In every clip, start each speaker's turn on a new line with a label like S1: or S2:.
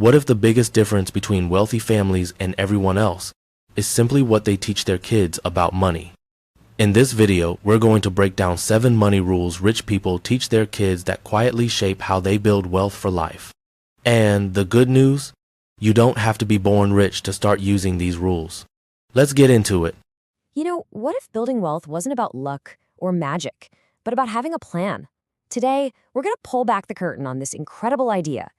S1: What if the biggest difference between wealthy families and everyone else is simply what they teach their kids about money? In this video, we're going to break down 7 money rules rich people teach their kids that quietly shape how they build wealth for life. And the good news? You don't have to be born rich to start using these rules. Let's get into it.
S2: What if building wealth wasn't about luck or magic, but about having a plan? Today, we're going to pull back the curtain on this incredible idea,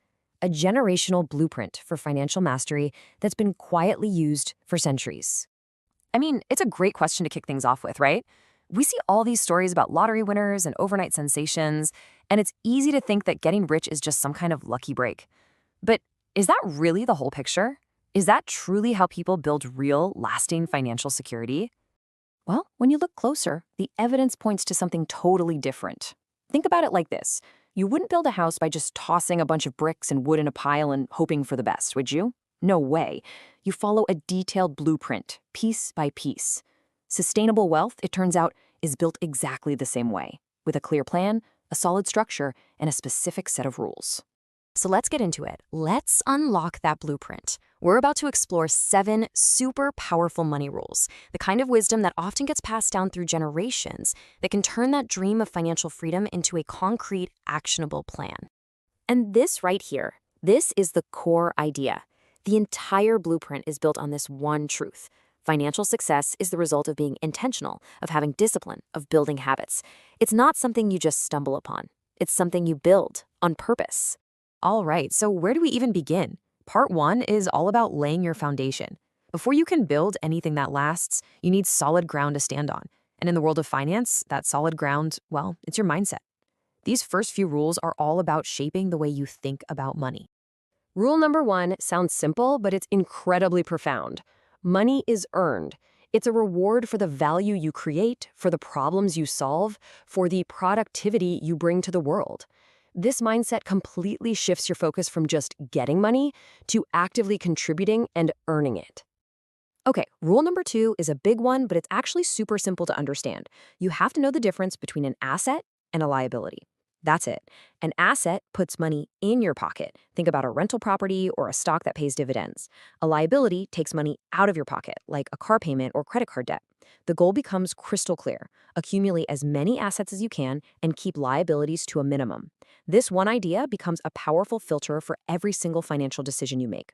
S2: a generational blueprint for financial mastery that's been quietly used for centuries. It's a great question to kick things off with, right? We see all these stories about lottery winners and overnight sensations, and it's easy to think that getting rich is just some kind of lucky break. But is that really the whole picture? Is that truly how people build real, lasting financial security? Well, when you look closer, the evidence points to something totally different. Think about it like this. You wouldn't build a house by just tossing a bunch of bricks and wood in a pile and hoping for the best, would you? No way. You follow a detailed blueprint, piece by piece. Sustainable wealth, it turns out, is built exactly the same way, with a clear plan, a solid structure, and a specific set of rules. So let's get into it. Let's unlock that blueprint. We're about to explore 7 super powerful money rules, the kind of wisdom that often gets passed down through generations that can turn that dream of financial freedom into a concrete, actionable plan. And this right here, this is the core idea. The entire blueprint is built on this one truth. Financial success is the result of being intentional, of having discipline, of building habits. It's not something you just stumble upon. It's something you build on purpose. All right, so where do we even begin? Part 1 is all about laying your foundation. Before you can build anything that lasts, you need solid ground to stand on. And in the world of finance, that solid ground, well, it's your mindset. These first few rules are all about shaping the way you think about money. Rule number 1 sounds simple, but it's incredibly profound. Money is earned. It's a reward for the value you create, for the problems you solve, for the productivity you bring to the world. This mindset completely shifts your focus from just getting money to actively contributing and earning it. Okay, rule number 2 is a big one, but it's actually super simple to understand. You have to know the difference between an asset and a liability. That's it. An asset puts money in your pocket. Think about a rental property or a stock that pays dividends. A liability takes money out of your pocket, like a car payment or credit card debt. The goal becomes crystal clear. Accumulate as many assets as you can and keep liabilities to a minimum. This one idea becomes a powerful filter for every single financial decision you make.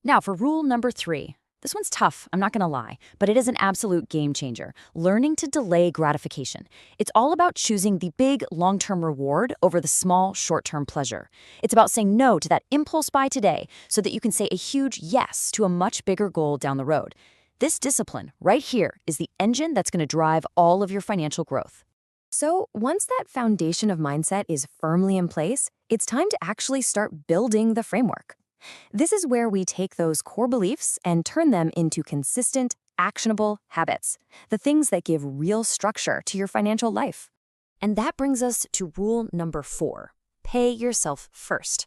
S2: Now for rule number 3. This one's tough, I'm not gonna lie, but it is an absolute game changer. Learning to delay gratification. It's all about choosing the big long-term reward over the small short-term pleasure. It's about saying no to that impulse buy today so that you can say a huge yes to a much bigger goal down the road. This discipline right here is the engine that's gonna drive all of your financial growth. So once that foundation of mindset is firmly in place, it's time to actually start building the framework. This is where we take those core beliefs and turn them into consistent, actionable habits, the things that give real structure to your financial life. And that brings us to rule number 4, pay yourself first.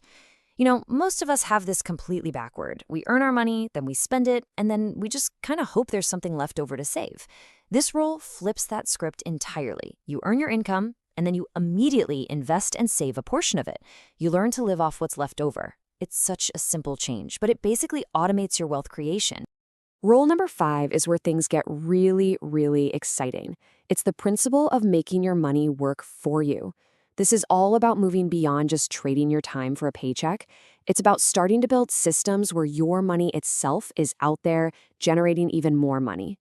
S2: Most of us have this completely backward. We earn our money, then we spend it, and then we just kind of hope there's something left over to save. This rule flips that script entirely. You earn your income, and then you immediately invest and save a portion of it. You learn to live off what's left over. It's such a simple change, but it basically automates your wealth creation. Rule number 5 is where things get really, really exciting. It's the principle of making your money work for you. This is all about moving beyond just trading your time for a paycheck. It's about starting to build systems where your money itself is out there generating even more money.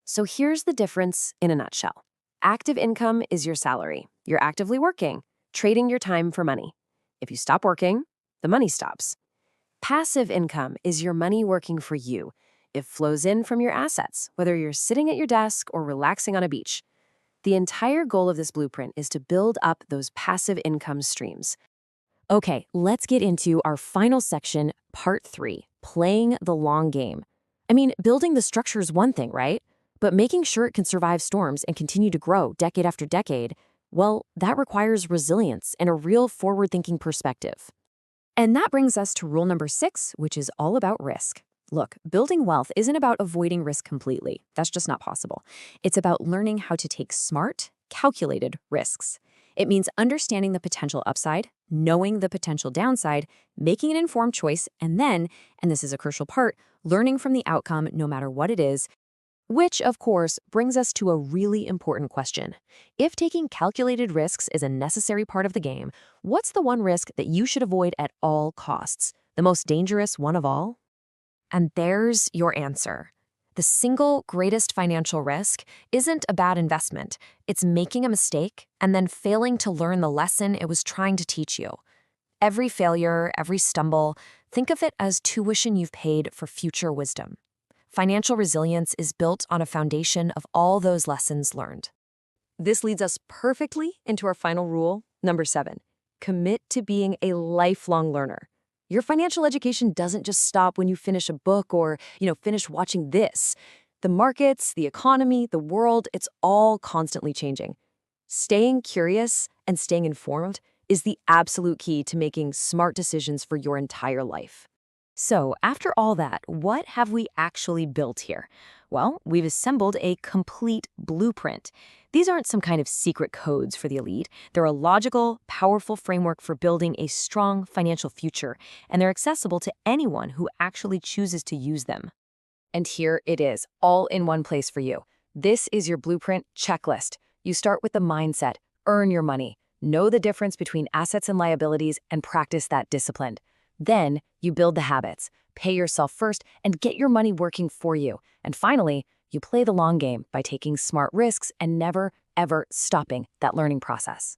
S2: So here's the difference in a nutshell. Active income is your salary. You're actively working, trading your time for money. If you stop working, the money stops. Passive income is your money working for you. It flows in from your assets, whether you're sitting at your desk or relaxing on a beach. The entire goal of this blueprint is to build up those passive income streams. Okay, let's get into our final section, part 3, playing the long game. Building the structure is one thing, right? But making sure it can survive storms and continue to grow decade after decade, well, that requires resilience and a real forward-thinking perspective. And that brings us to rule number 6, which is all about risk. Look, building wealth isn't about avoiding risk completely. That's just not possible. It's about learning how to take smart, calculated risks. It means understanding the potential upside, knowing the potential downside, making an informed choice, and then, and this is a crucial part, learning from the outcome no matter what it is, which, of course, brings us to a really important question. If taking calculated risks is a necessary part of the game, what's the one risk that you should avoid at all costs? The most dangerous one of all? And there's your answer. The single greatest financial risk isn't a bad investment. It's making a mistake and then failing to learn the lesson it was trying to teach you. Every failure, every stumble, think of it as tuition you've paid for future wisdom. Financial resilience is built on a foundation of all those lessons learned. This leads us perfectly into our final rule, number 7. Commit to being a lifelong learner. Your financial education doesn't just stop when you finish a book or, finish watching this. The markets, the economy, the world, it's all constantly changing. Staying curious and staying informed is the absolute key to making smart decisions for your entire life. So, after all that, what have we actually built here? Well, we've assembled a complete blueprint. These aren't some kind of secret codes for the elite. They're a logical, powerful framework for building a strong financial future, and they're accessible to anyone who actually chooses to use them. And here it is, all in one place for you. This is your blueprint checklist. You start with the mindset, earn your money, know the difference between assets and liabilities, and practice that discipline. Then, you build the habits, pay yourself first, and get your money working for you. And finally, you play the long game by taking smart risks and never, ever stopping that learning process.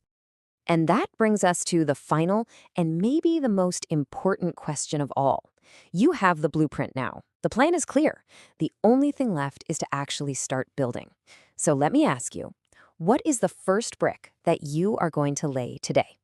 S2: And that brings us to the final and maybe the most important question of all. You have the blueprint now. The plan is clear. The only thing left is to actually start building. So let me ask you, what is the first brick that you are going to lay today?